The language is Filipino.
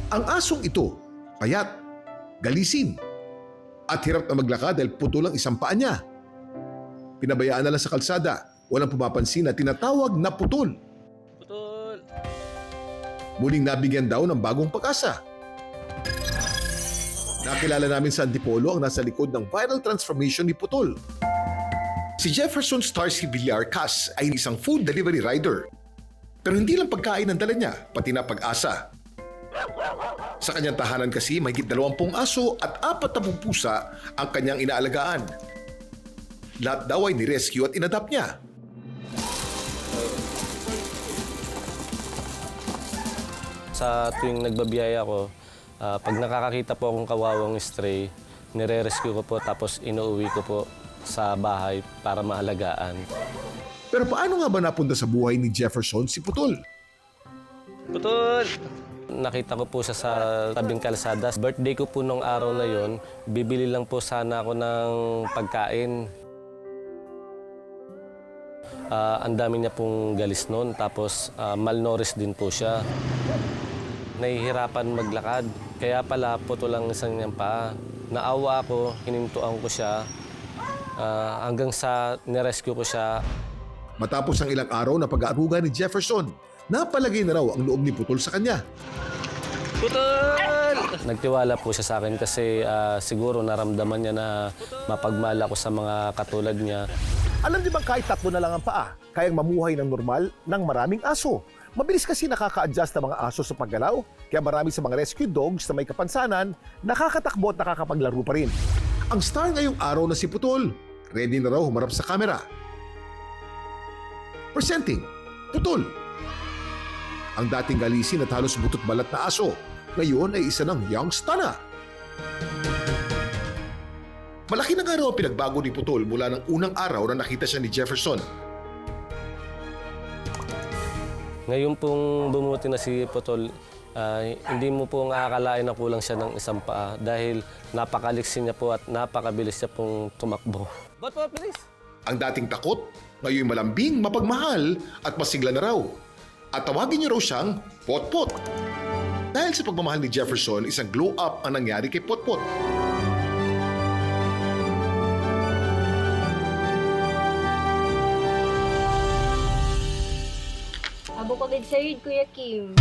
Ang asong ito, payat, galisin, at hirap na maglakad dahil putol ang isang paa niya. Pinabayaan na lang sa kalsada, walang pumapansin na tinatawag na putol. Putol! Muling nabigyan daw ng bagong pag-asa. Nakilala namin sa Antipolo ang nasa likod ng viral transformation ni Putol. Si Jefferson Starcy Villar Cas ay isang food delivery rider. Pero hindi lang pagkain ang dala niya, pati na pag-asa. Sa kanyang tahanan kasi mahigit 20 aso at 40 pusa ang kanyang inaalagaan. Lahat daw ay ni-rescue at inadapt niya. Sa tuwing nagbabiyaya ko, pag nakakakita po akong kawawang stray, nire-rescue ko po tapos inuuwi ko po sa bahay para maalagaan. Pero paano nga ba napunta sa buhay ni Jefferson si Putol? Putol! Nakita ko po siya sa tabing kalsada. Birthday ko po nung araw na yon, bibili lang po sana ako ng pagkain. Ang dami niya pong galis noon, tapos malnourished din po siya. Nahihirapan maglakad, kaya pala putol ang isang niyang paa. Naawa ako, hinintuan ko siya, hanggang sa nirescue ko siya. Matapos ang ilang araw na pag-aaruga ni Jefferson, napalagay na raw ang loob ni Putol sa kanya. Putol! Nagtiwala po siya sa akin kasi siguro naramdaman niya na mapagmahal ako sa mga katulad niya. Alam niyo bang kahit 3 na lang ang paa, kayang mamuhay ng normal ng maraming aso? Mabilis kasi nakaka-adjust ang mga aso sa paggalaw, kaya marami sa mga rescue dogs na may kapansanan, nakakatakbo at nakakapaglaro pa rin. Ang star ngayong araw na si Putol, ready na raw humarap sa kamera. Presenting, Putol. Ang dating galisin at halos butot balat na aso, ngayon ay isa ng young star na. Malaki na nga raw ang pinagbago ni Putol mula ng unang araw na nakita siya ni Jefferson. Ngayon pong bumuti na si Putol, hindi mo po akalain na kulang siya ng isang paa dahil napakaliksi niya po at napakabilis niya pong tumakbo. Bot po, please! Ang dating takot, ngayon malambing, mapagmahal at masigla na raw. At tawagin niyo raw siyang Potpot. Dahil sa pagmamahal ni Jefferson, isang glow up ang nangyari kay Potpot. Abo kagad sa'yo, Kuya Kim.